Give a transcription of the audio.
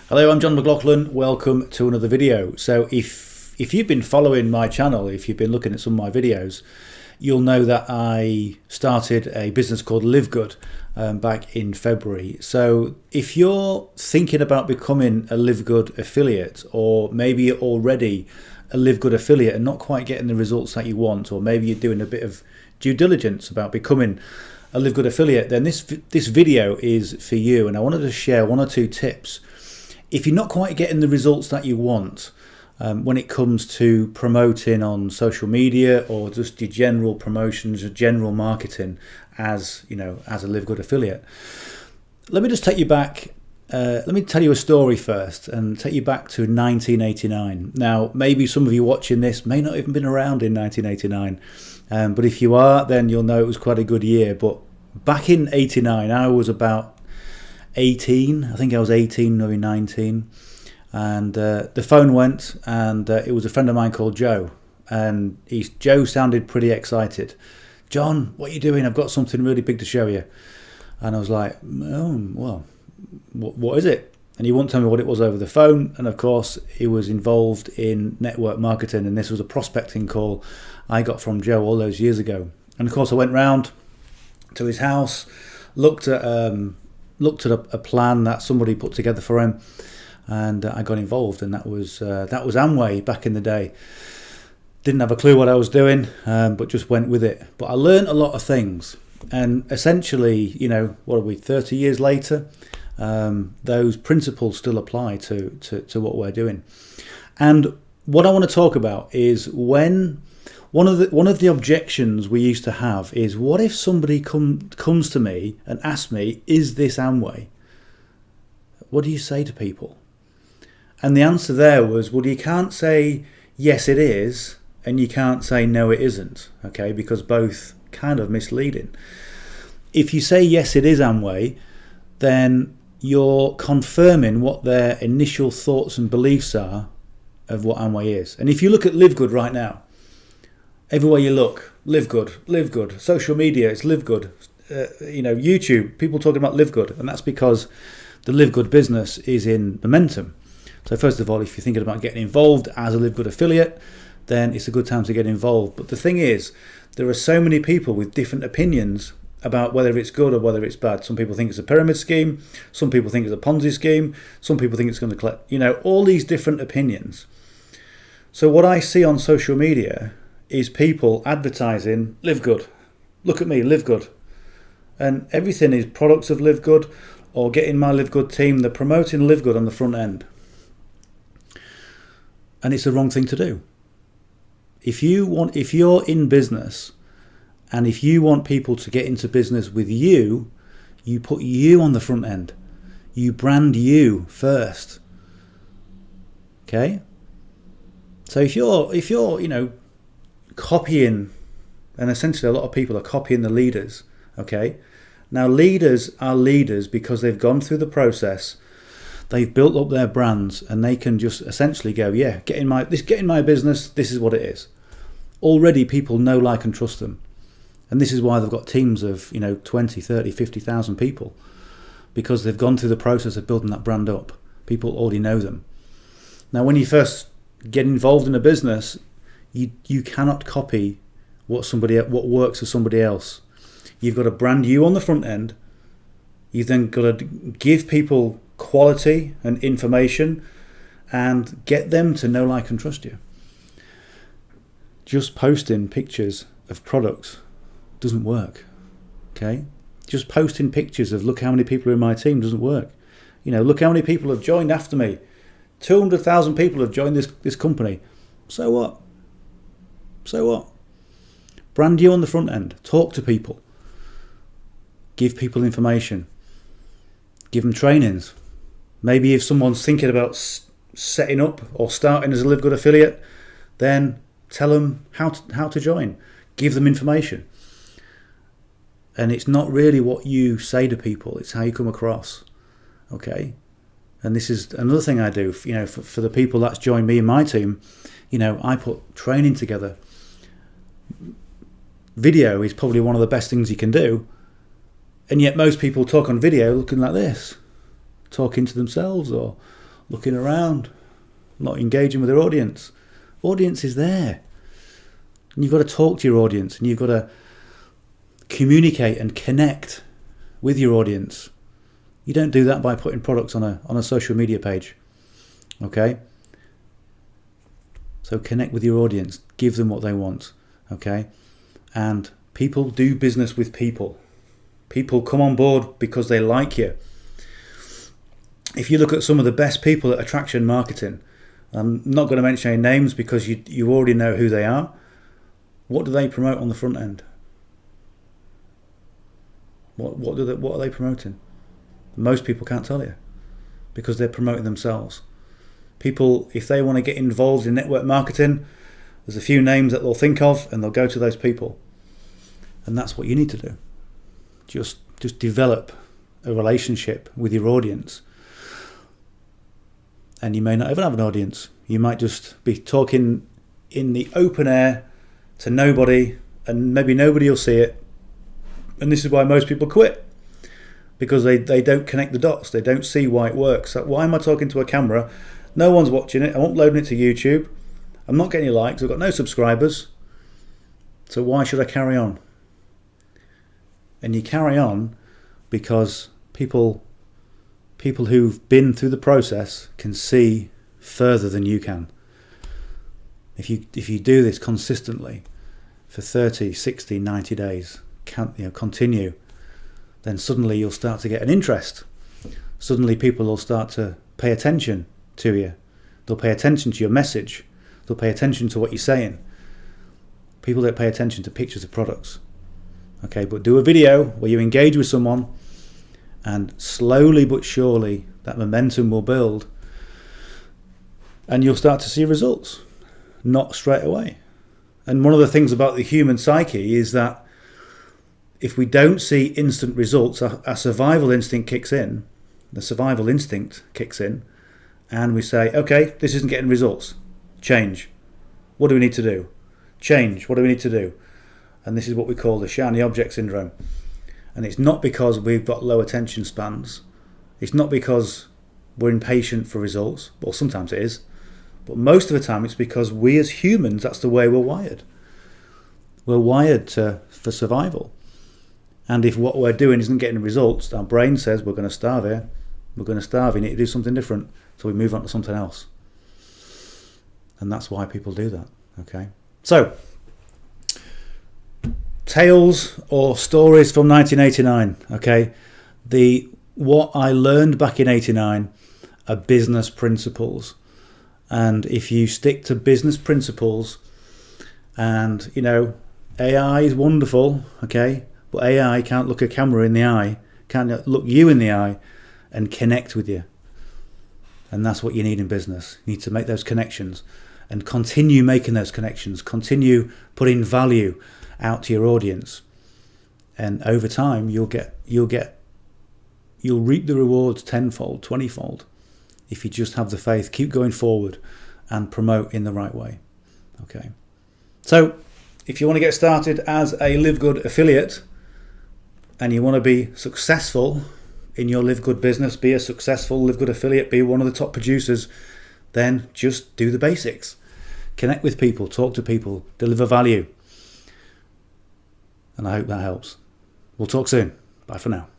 Hello, I'm John McLauchlan. Welcome to another video. So if you've been following my channel, if you've been looking at some of my videos, you'll know that I started a business called LiveGood back in February. So if you're thinking about becoming a LiveGood affiliate, or maybe you're already a LiveGood affiliate and not quite getting the results that you want, or maybe you're doing a bit of due diligence about becoming a LiveGood affiliate, then this video is for you. And I wanted to share one or two tips if you're not quite getting the results that you want when it comes to promoting on social media, or just your general promotions or general marketing as a LiveGood affiliate. Let me just take you back. Let me tell you a story first and take you back to 1989. Now, maybe some of you watching this may not even been around in 1989, but if you are, then you'll know it was quite a good year. But back in 89, I was about 18. I think I was 18, maybe 19. And the phone went, and it was a friend of mine called Joe. And Joe sounded pretty excited. "John, what are you doing? I've got something really big to show you." And I was like, "Oh, well, what is it?" And he wouldn't tell me what it was over the phone. And of course, he was involved in network marketing. And this was a prospecting call I got from Joe all those years ago. And of course, I went round to his house, looked at a plan that somebody put together for him, and I got involved. And that was Amaway back in the day. Didn't have a clue what I was doing, but just went with it. But I learned a lot of things, and essentially, what are we, 30 years later, those principles still apply to what we're doing. And what I want to talk about is when one of the objections we used to have is, what if somebody comes to me and asks me, "Is this Amaway?" What do you say to people? And the answer there was, well, you can't say yes it is, and you can't say no it isn't, okay, because both kind of misleading. If you say yes it is Amaway, then you're confirming what their initial thoughts and beliefs are of what Amaway is. And if you look at LiveGood right now, everywhere you look, LiveGood, social media, it's LiveGood, YouTube, people talking about LiveGood, and that's because the LiveGood business is in momentum. So first of all, if you're thinking about getting involved as a LiveGood affiliate, then it's a good time to get involved. But the thing is, there are so many people with different opinions about whether it's good or whether it's bad. Some people think it's a pyramid scheme, some people think it's a Ponzi scheme, some people think it's going to collect, all these different opinions. So what I see on social media is people advertising LiveGood. Look at me, LiveGood. And everything is products of LiveGood, or getting my LiveGood team. They're promoting LiveGood on the front end. And it's the wrong thing to do. If you're in business, and if you want people to get into business with you, you put you on the front end. You brand you first. Okay? So if you're copying, and essentially a lot of people are copying the leaders, okay? Now, leaders are leaders because they've gone through the process. They've built up their brands, and they can just essentially go, yeah, get in my business, this is what it is. Already people know, like, and trust them. And this is why they've got teams of 20, 30, 50,000 people, because they've gone through the process of building that brand up. People already know them. Now, when you first get involved in a business, you cannot copy what works for somebody else. You've got to brand you on the front end. You've then got to give people quality and information and get them to know, like, and trust you. Just posting pictures of products doesn't work, okay? Just posting pictures of, look how many people are in my team, doesn't work. Look how many people have joined after me. 200,000 people have joined this company. So what? Brand you on the front end. Talk to people. Give people information. Give them trainings. Maybe if someone's thinking about setting up or starting as a LiveGood affiliate, then tell them how to join. Give them information. And it's not really what you say to people, it's how you come across. Okay? And this is another thing I do, for the people that's joined me and my team. I put training together. Video is probably one of the best things you can do. And yet most people talk on video looking like this, talking to themselves or looking around, not engaging with their audience. Audience is there. And you've got to talk to your audience, and you've got to communicate and connect with your audience. You don't do that by putting products on a social media page. Okay? So connect with your audience. Give them what they want. Okay? And people do business with people. People come on board because they like you. If you look at some of the best people at attraction marketing, I'm not going to mention any names because you already know who they are. What do they promote on the front end? What are they promoting? Most people can't tell you because they're promoting themselves. People, if they want to get involved in network marketing, there's a few names that they'll think of and they'll go to those people. And that's what you need to do. Just develop a relationship with your audience. And you may not even have an audience. You might just be talking in the open air to nobody, and maybe nobody will see it. And this is why most people quit, because they don't connect the dots. They don't see why it works. So why am I talking to a camera? No one's watching it. I'm uploading it to YouTube. I'm not getting any likes. I've got no subscribers. So why should I carry on? And you carry on because people who've been through the process can see further than you can. If you do this consistently for 30, 60, 90 days, continue, then suddenly you'll start to get an interest. Suddenly people will start to pay attention to you. They'll pay attention to your message. They'll pay attention to what you're saying. People don't pay attention to pictures of products. Okay, but do a video where you engage with someone, and slowly but surely that momentum will build, and you'll start to see results, not straight away. And one of the things about the human psyche is that if we don't see instant results, our survival instinct kicks in. The survival instinct kicks in, and we say, okay, this isn't getting results. Change. What do we need to do? Change. What do we need to do? And this is what we call the shiny object syndrome. And it's not because we've got low attention spans. It's not because we're impatient for results. Well, sometimes it is. But most of the time it's because we as humans, that's the way we're wired. We're wired for survival. And if what we're doing isn't getting results, our brain says we're going to starve here. We're going to starve. You need to do something different. So we move on to something else. And that's why people do that. Okay. So, tales or stories from 1989. Okay. What I learned back in 89 are business principles. And if you stick to business principles, and AI is wonderful, okay, but AI can't look a camera in the eye, can't look you in the eye and connect with you. And that's what you need in business. You need to make those connections and continue making those connections, continue putting value out to your audience. And over time you'll reap the rewards tenfold, 20-fold. If you just have the faith, keep going forward and promote in the right way. Okay. So if you want to get started as a LiveGood affiliate and you want to be successful in your LiveGood business, be a successful LiveGood affiliate, be one of the top producers, then just do the basics. Connect with people, talk to people, deliver value. And I hope that helps. We'll talk soon. Bye for now.